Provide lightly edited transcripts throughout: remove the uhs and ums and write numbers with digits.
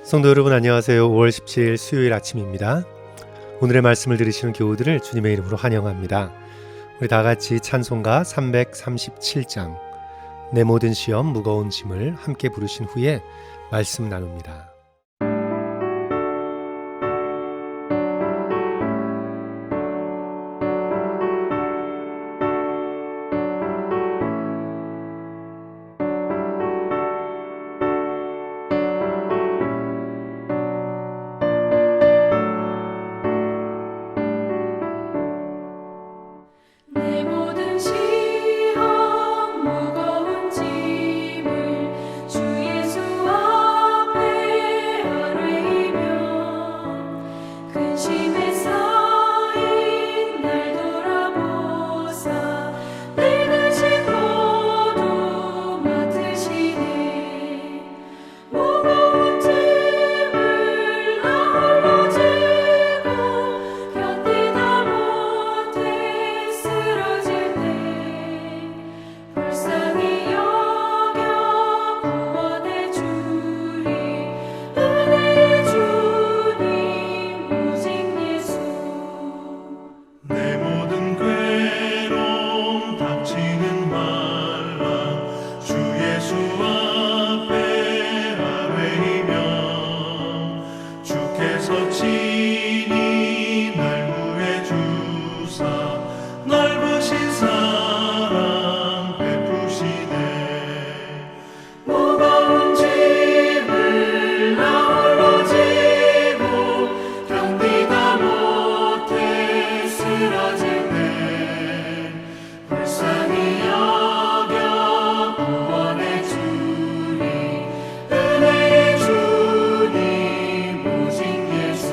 성도 여러분 안녕하세요. 5월 17일 수요일 아침입니다. 오늘의 말씀을 들으시는 교우들을 주님의 이름으로 환영합니다. 우리 다 같이 찬송가 337장 내 모든 시험 무거운 짐을 함께 부르신 후에 말씀 나눕니다. 내 모든 시험 무거운 짐을 주 예수 앞에 아뢰이며 근심에 쌓인 날 돌아보사 내 근심 모두 맡으시네. 무거운 짐을 나 홀로 지고 견디다 못해 쓰러질 때 불쌍히 여겨 구원해 주리. 은혜의 주님 오직 예수. 내 모든 괴로움 닥치는 말라 주 예수 앞에 아뢰이며 주께서 친히 날 구해 주사 넓으신 사랑 베푸시네. 무거운 짐을 나 홀로 지고 견디다 못해 쓰러질 때 불쌍히 여겨 구원해 주리. 은혜의 주님 오직 예수.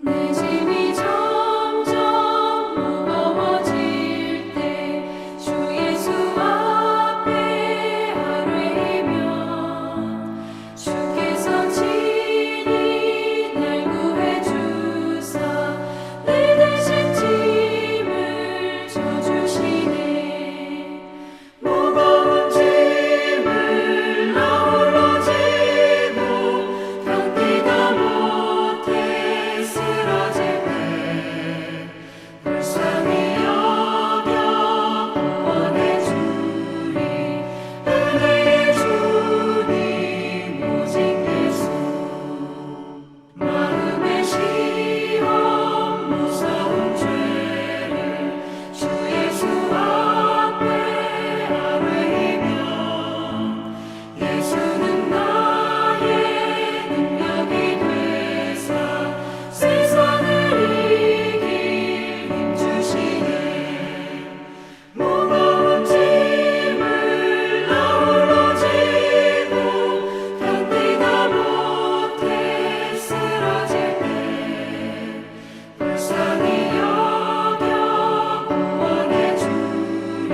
내 짐이 점점 무거워질 때 주 예수 앞에 아뢰이며 주께서 친히 날 구해 주사 내 대신 짐을 져주시네. 무거운 짐을 나 홀로 지고 견디다 못해 쓰러질 때 불쌍히 여겨 구원해 주리. 은혜의 주님 오직 예수. 마음의 시험 무서운 죄를 주 예수 앞에 아뢰이며 예수는 나의 능력이 되사 세상을 이길 힘 주시네. 무거운 짐을 나 홀로 지고 견디다 못해 쓰러질 때 불쌍히 여겨 구원해 주리.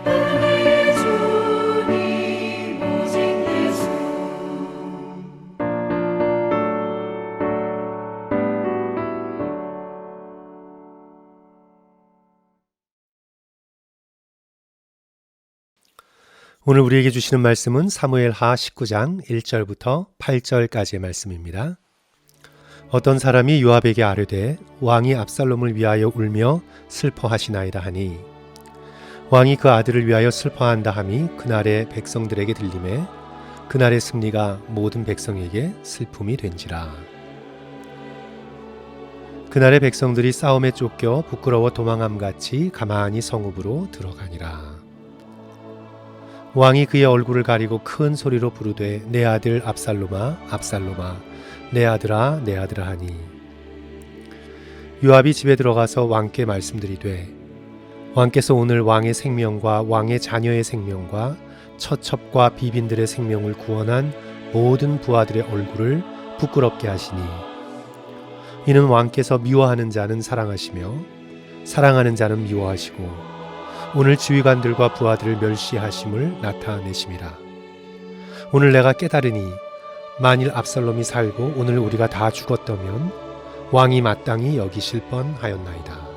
은혜의 주님 오직 예수. 오늘 우리에게 주시는 말씀은 사무엘하 19장 1절부터 8절까지의 말씀입니다. 어떤 사람이 요압에게 아뢰되 왕이 압살롬을 위하여 울며 슬퍼하시나이다 하니 왕이 그 아들을 위하여 슬퍼한다 함이 그날의 백성들에게 들리매 그날의 승리가 모든 백성에게 슬픔이 된지라. 그날의 백성들이 싸움에 쫓겨 부끄러워 도망함같이 가만히 성읍으로 들어가니라. 왕이 그의 얼굴을 가리고 큰 소리로 부르되 내 아들 압살롬아 압살롬아 내 아들아 내 아들아 하니 요압이 집에 들어가서 왕께 말씀드리되 왕께서 오늘 왕의 생명과 왕의 자녀의 생명과 처첩과 비빈들의 생명을 구원한 모든 부하들의 얼굴을 부끄럽게 하시니 이는 왕께서 미워하는 자는 사랑하시며 사랑하는 자는 미워하시고 오늘 지휘관들과 부하들을 멸시하심을 나타내심이라. 오늘 내가 깨달으니 만일 압살롬이 살고 오늘 우리가 다 죽었다면 왕이 마땅히 여기실 뻔하였나이다.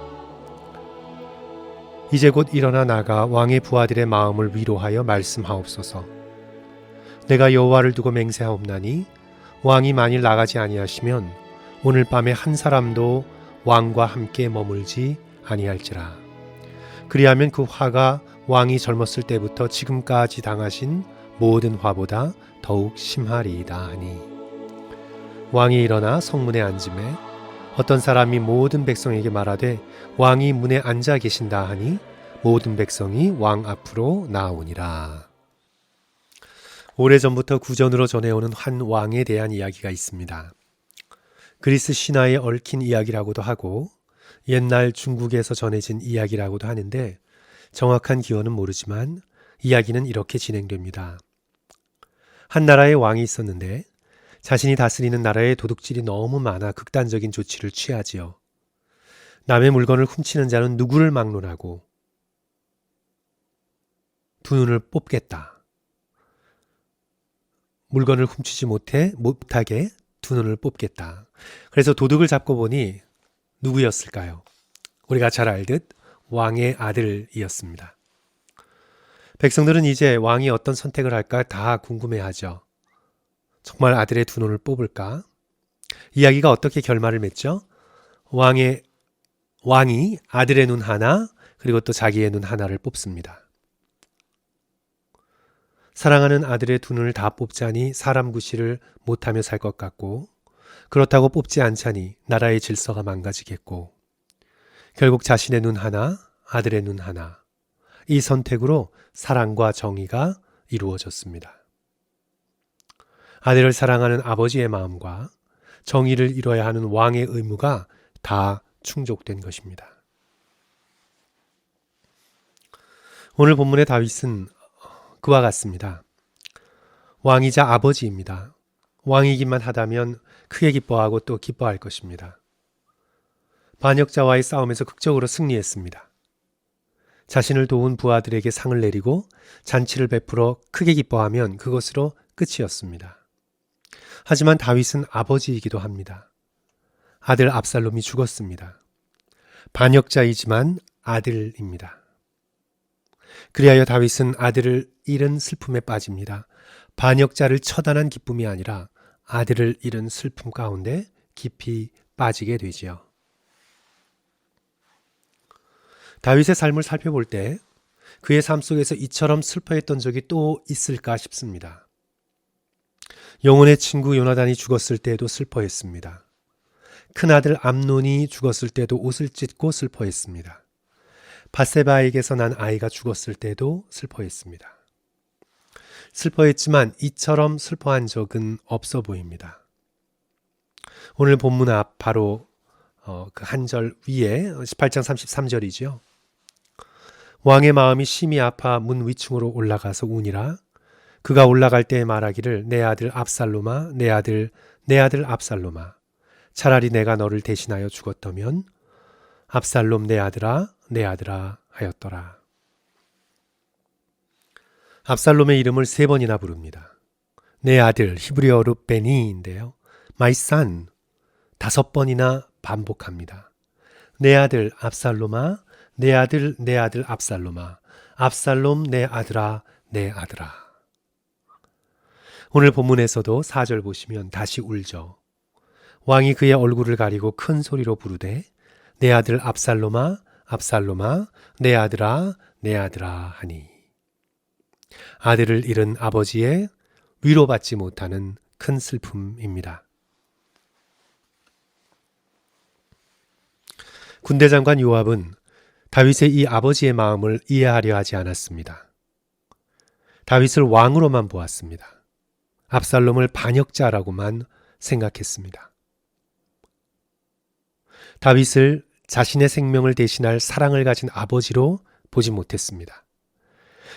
이제 곧 일어나 나가 왕의 부하들의 마음을 위로하여 말씀하옵소서. 내가 여호와를 두고 맹세하옵나니 왕이 만일 나가지 아니하시면 오늘 밤에 한 사람도 왕과 함께 머물지 아니할지라. 그리하면 그 화가 왕이 젊었을 때부터 지금까지 당하신 모든 화보다 더욱 심하리이다 하니, 왕이 일어나 성문에 앉음에 어떤 사람이 모든 백성에게 말하되 왕이 문에 앉아 계신다 하니 모든 백성이 왕 앞으로 나오니라. 오래전부터 구전으로 전해오는 한 왕에 대한 이야기가 있습니다. 그리스 신화에 얽힌 이야기라고도 하고 옛날 중국에서 전해진 이야기라고도 하는데 정확한 기원은 모르지만 이야기는 이렇게 진행됩니다. 한 나라에 왕이 있었는데 자신이 다스리는 나라에 도둑질이 너무 많아 극단적인 조치를 취하지요. 남의 물건을 훔치는 자는 누구를 막론하고 두 눈을 뽑겠다. 물건을 훔치지 못하게 두 눈을 뽑겠다. 그래서 도둑을 잡고 보니 누구였을까요? 우리가 잘 알듯 왕의 아들이었습니다. 백성들은 이제 왕이 어떤 선택을 할까 다 궁금해하죠. 정말 아들의 두 눈을 뽑을까? 이야기가 어떻게 결말을 맺죠? 왕이 아들의 눈 하나 그리고 또 자기의 눈 하나를 뽑습니다. 사랑하는 아들의 두 눈을 다 뽑자니 사람 구실을 못하며 살 것 같고, 그렇다고 뽑지 않자니 나라의 질서가 망가지겠고, 결국 자신의 눈 하나, 아들의 눈 하나, 이 선택으로 사랑과 정의가 이루어졌습니다. 아들을 사랑하는 아버지의 마음과 정의를 이뤄야 하는 왕의 의무가 다 충족된 것입니다. 오늘 본문의 다윗은 그와 같습니다. 왕이자 아버지입니다. 왕이기만 하다면 크게 기뻐하고 또 기뻐할 것입니다. 반역자와의 싸움에서 극적으로 승리했습니다. 자신을 도운 부하들에게 상을 내리고 잔치를 베풀어 크게 기뻐하면 그것으로 끝이었습니다. 하지만 다윗은 아버지이기도 합니다. 아들 압살롬이 죽었습니다. 반역자이지만 아들입니다. 그리하여 다윗은 아들을 잃은 슬픔에 빠집니다. 반역자를 처단한 기쁨이 아니라 아들을 잃은 슬픔 가운데 깊이 빠지게 되지요. 다윗의 삶을 살펴볼 때 그의 삶 속에서 이처럼 슬퍼했던 적이 또 있을까 싶습니다. 영혼의 친구 요나단이 죽었을 때에도 슬퍼했습니다. 큰아들 암논이 죽었을 때도 옷을 찢고 슬퍼했습니다. 밧세바에게서 난 아이가 죽었을 때도 슬퍼했습니다. 슬퍼했지만 이처럼 슬퍼한 적은 없어 보입니다. 오늘 본문 앞 바로 그 한 절 위에 18장 33절이죠. 왕의 마음이 심히 아파 문 위층으로 올라가서 우니라. 그가 올라갈 때 말하기를 내 아들 압살롬아, 내 아들 압살롬아, 차라리 내가 너를 대신하여 죽었다면 압살롬 내 아들아 하였더라. 압살롬의 이름을 3번이나 부릅니다. 내 아들, 히브리어로 베니인데요. My son 5번이나 반복합니다. 내 아들 압살롬아, 내 아들 압살롬아, 압살롬 내 아들아. 오늘 본문에서도 4절 보시면 다시 울죠. 왕이 그의 얼굴을 가리고 큰 소리로 부르되 내 아들 압살롬아, 내 아들아 하니, 아들을 잃은 아버지의 위로받지 못하는 큰 슬픔입니다. 군대장관 요압은 다윗의 이 아버지의 마음을 이해하려 하지 않았습니다. 다윗을 왕으로만 보았습니다. 압살롬을 반역자라고만 생각했습니다. 다윗을 자신의 생명을 대신할 사랑을 가진 아버지로 보지 못했습니다.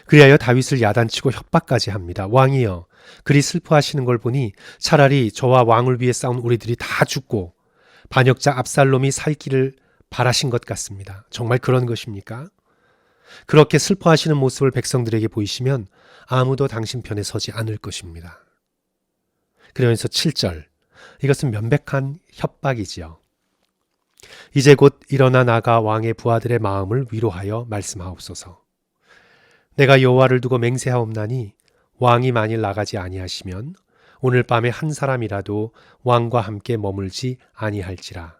그리하여 다윗을 야단치고 협박까지 합니다. 왕이여, 그리 슬퍼하시는 걸 보니 차라리 저와 왕을 위해 싸운 우리들이 다 죽고 반역자 압살롬이 살 길을 바라신 것 같습니다. 정말 그런 것입니까? 그렇게 슬퍼하시는 모습을 백성들에게 보이시면 아무도 당신 편에 서지 않을 것입니다. 그러면서 7절, 이것은 명백한 협박이지요. 이제 곧 일어나 나가 왕의 부하들의 마음을 위로하여 말씀하옵소서. 내가 여호와를 두고 맹세하옵나니 왕이 만일 나가지 아니하시면 오늘 밤에 한 사람이라도 왕과 함께 머물지 아니할지라.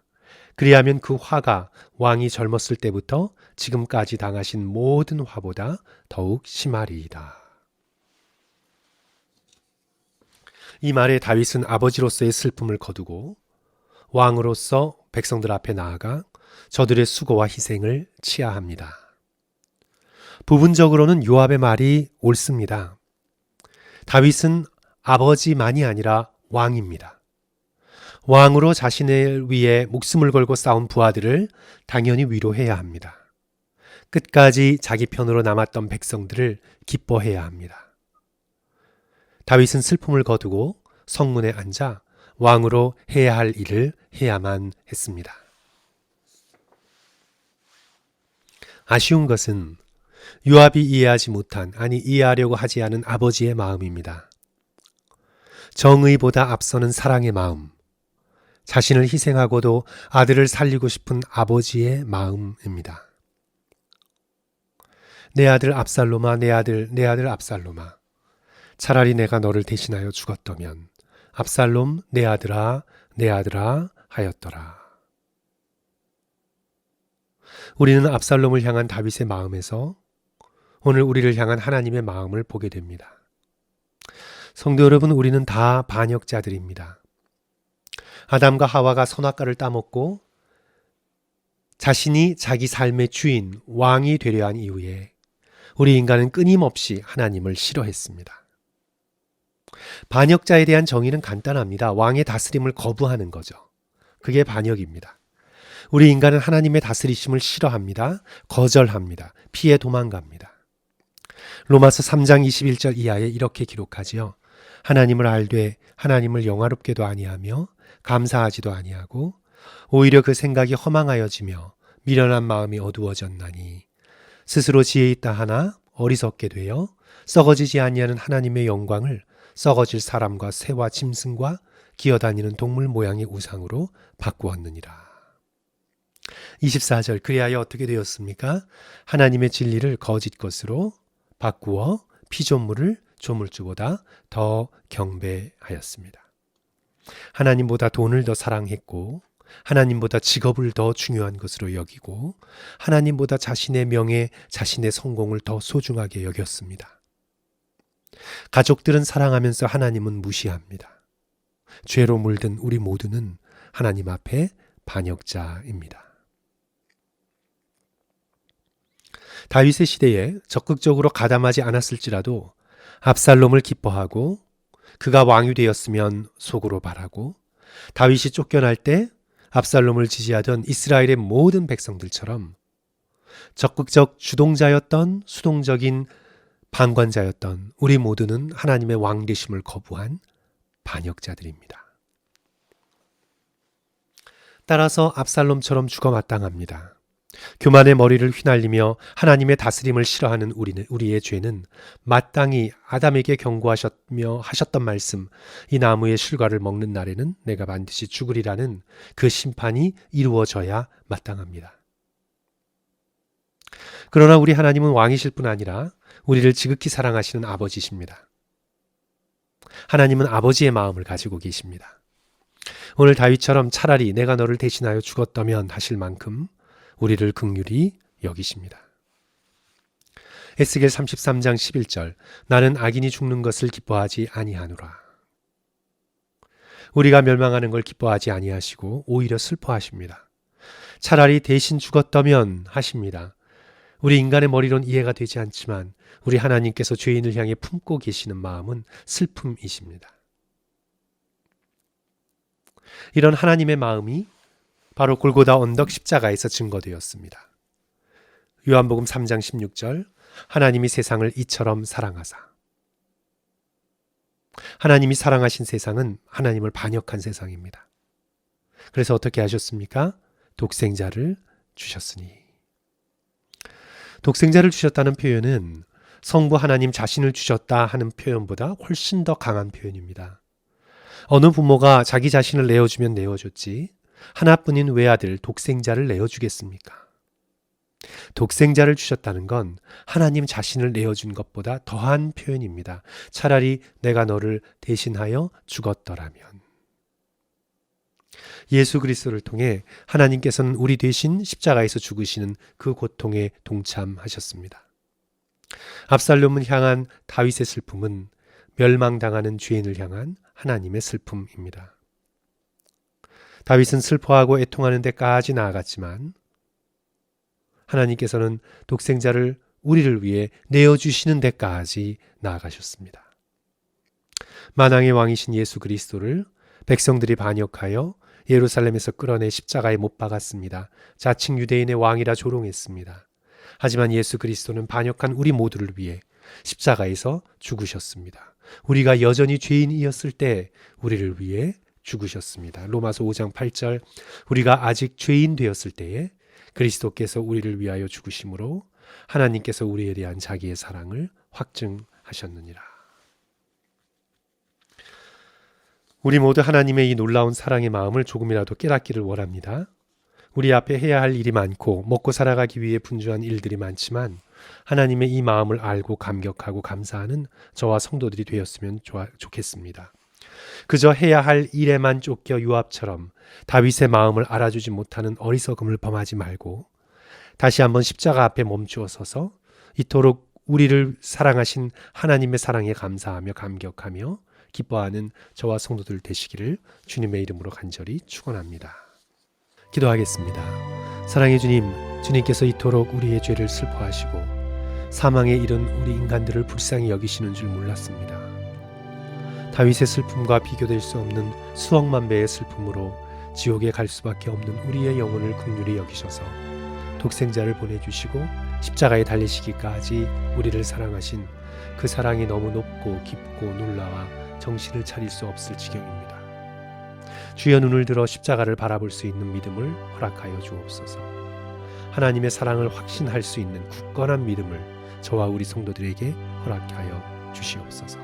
그리하면 그 화가 왕이 젊었을 때부터 지금까지 당하신 모든 화보다 더욱 심하리이다. 이 말에 다윗은 아버지로서의 슬픔을 거두고 왕으로서 백성들 앞에 나아가 저들의 수고와 희생을 치하합니다. 부분적으로는 요압의 말이 옳습니다. 다윗은 아버지만이 아니라 왕입니다. 왕으로 자신을 위해 목숨을 걸고 싸운 부하들을 당연히 위로해야 합니다. 끝까지 자기 편으로 남았던 백성들을 기뻐해야 합니다. 다윗은 슬픔을 거두고 성문에 앉아 왕으로 해야 할 일을 해야만 했습니다. 아쉬운 것은 요압이 이해하지 못한, 아니 이해하려고 하지 않은 아버지의 마음입니다. 정의보다 앞서는 사랑의 마음, 자신을 희생하고도 아들을 살리고 싶은 아버지의 마음입니다. 내 아들 압살롬아, 내 아들 압살롬아, 차라리 내가 너를 대신하여 죽었더면 압살롬 내 아들아 하였더라. 우리는 압살롬을 향한 다윗의 마음에서 오늘 우리를 향한 하나님의 마음을 보게 됩니다. 성도 여러분, 우리는 다 반역자들입니다. 아담과 하와가 선악과를 따먹고 자신이 자기 삶의 주인, 왕이 되려 한 이후에 우리 인간은 끊임없이 하나님을 싫어했습니다. 반역자에 대한 정의는 간단합니다. 왕의 다스림을 거부하는 거죠. 그게 반역입니다. 우리 인간은 하나님의 다스리심을 싫어합니다. 거절합니다. 피해 도망갑니다. 로마서 3장 21절 이하에 이렇게 기록하지요. 하나님을 알되 하나님을 영화롭게도 아니하며 감사하지도 아니하고 오히려 그 생각이 허망하여지며 미련한 마음이 어두워졌나니 스스로 지혜 있다 하나 어리석게 되어 썩어지지 아니하는 하나님의 영광을 썩어질 사람과 새와 짐승과 기어다니는 동물 모양의 우상으로 바꾸었느니라. 24절, 그리하여 어떻게 되었습니까? 하나님의 진리를 거짓 것으로 바꾸어 피조물을 조물주보다 더 경배하였습니다. 하나님보다 돈을 더 사랑했고 하나님보다 직업을 더 중요한 것으로 여기고 하나님보다 자신의 명예, 자신의 성공을 더 소중하게 여겼습니다. 가족들은 사랑하면서 하나님은 무시합니다. 죄로 물든 우리 모두는 하나님 앞에 반역자입니다. 다윗의 시대에 적극적으로 가담하지 않았을지라도 압살롬을 기뻐하고 그가 왕이 되었으면 속으로 바라고 다윗이 쫓겨날 때 압살롬을 지지하던 이스라엘의 모든 백성들처럼 적극적 주동자였던 수동적인 방관자였던 우리 모두는 하나님의 왕 되심을 거부한 반역자들입니다. 따라서 압살롬처럼 죽어 마땅합니다. 교만의 머리를 휘날리며 하나님의 다스림을 싫어하는 우리의 죄는 마땅히 아담에게 경고하셨며 하셨던 말씀, 이 나무의 실과를 먹는 날에는 내가 반드시 죽으리라는 그 심판이 이루어져야 마땅합니다. 그러나 우리 하나님은 왕이실 뿐 아니라 우리를 지극히 사랑하시는 아버지십니다. 하나님은 아버지의 마음을 가지고 계십니다. 오늘 다윗처럼 차라리 내가 너를 대신하여 죽었다면 하실 만큼 우리를 긍휼히 여기십니다. 에스겔 33장 11절, 나는 악인이 죽는 것을 기뻐하지 아니하노라. 우리가 멸망하는 걸 기뻐하지 아니하시고 오히려 슬퍼하십니다. 차라리 대신 죽었다면 하십니다. 우리 인간의 머리론 이해가 되지 않지만 우리 하나님께서 죄인을 향해 품고 계시는 마음은 슬픔이십니다. 이런 하나님의 마음이 바로 골고다 언덕 십자가에서 증거되었습니다. 요한복음 3장 16절, 하나님이 세상을 이처럼 사랑하사. 하나님이 사랑하신 세상은 하나님을 반역한 세상입니다. 그래서 어떻게 하셨습니까? 독생자를 주셨으니. 독생자를 주셨다는 표현은 성부 하나님 자신을 주셨다 하는 표현보다 훨씬 더 강한 표현입니다. 어느 부모가 자기 자신을 내어주면 내어줬지 하나뿐인 외아들 독생자를 내어주겠습니까? 독생자를 주셨다는 건 하나님 자신을 내어준 것보다 더한 표현입니다. 차라리 내가 너를 대신하여 죽었더라면. 예수 그리스도를 통해 하나님께서는 우리 대신 십자가에서 죽으시는 그 고통에 동참하셨습니다. 압살롬을 향한 다윗의 슬픔은 멸망당하는 죄인을 향한 하나님의 슬픔입니다. 다윗은 슬퍼하고 애통하는 데까지 나아갔지만 하나님께서는 독생자를 우리를 위해 내어주시는 데까지 나아가셨습니다. 만왕의 왕이신 예수 그리스도를 백성들이 반역하여 예루살렘에서 끌어내 십자가에 못 박았습니다. 자칭 유대인의 왕이라 조롱했습니다. 하지만 예수 그리스도는 반역한 우리 모두를 위해 십자가에서 죽으셨습니다. 우리가 여전히 죄인이었을 때 우리를 위해 죽으셨습니다. 로마서 5장 8절 우리가 아직 죄인 되었을 때에 그리스도께서 우리를 위하여 죽으심으로 하나님께서 우리에 대한 자기의 사랑을 확증하셨느니라. 우리 모두 하나님의 이 놀라운 사랑의 마음을 조금이라도 깨닫기를 원합니다. 우리 앞에 해야 할 일이 많고 먹고 살아가기 위해 분주한 일들이 많지만 하나님의 이 마음을 알고 감격하고 감사하는 저와 성도들이 되었으면 좋겠습니다. 그저 해야 할 일에만 쫓겨 요압처럼 다윗의 마음을 알아주지 못하는 어리석음을 범하지 말고 다시 한번 십자가 앞에 멈추어 서서 이토록 우리를 사랑하신 하나님의 사랑에 감사하며 감격하며 기뻐하는 저와 성도들 되시기를 주님의 이름으로 간절히 축원합니다. 기도하겠습니다. 사랑의 주님, 주님께서 이토록 우리의 죄를 슬퍼하시고 사망에 이른 우리 인간들을 불쌍히 여기시는 줄 몰랐습니다. 다윗의 슬픔과 비교될 수 없는 수억만 배의 슬픔으로 지옥에 갈 수밖에 없는 우리의 영혼을 긍휼히 여기셔서 독생자를 보내주시고 십자가에 달리시기까지 우리를 사랑하신 그 사랑이 너무 높고 깊고 놀라워 정신을 차릴 수 없을 지경입니다. 주여 눈을 들어 십자가를 바라볼 수 있는 믿음을 허락하여 주옵소서. 하나님의 사랑을 확신할 수 있는 굳건한 믿음을 저와 우리 성도들에게 허락하여 주시옵소서.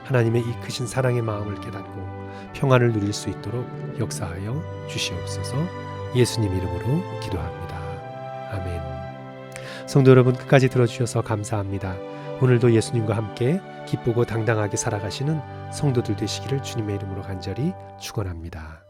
하나님의 이 크신 사랑의 마음을 깨닫고 평안을 누릴 수 있도록 역사하여 주시옵소서. 예수님 이름으로 기도합니다. 아멘. 성도 여러분 끝까지 들어주셔서 감사합니다. 오늘도 예수님과 함께 기쁘고 당당하게 살아가시는 성도들 되시기를 주님의 이름으로 간절히 축원합니다.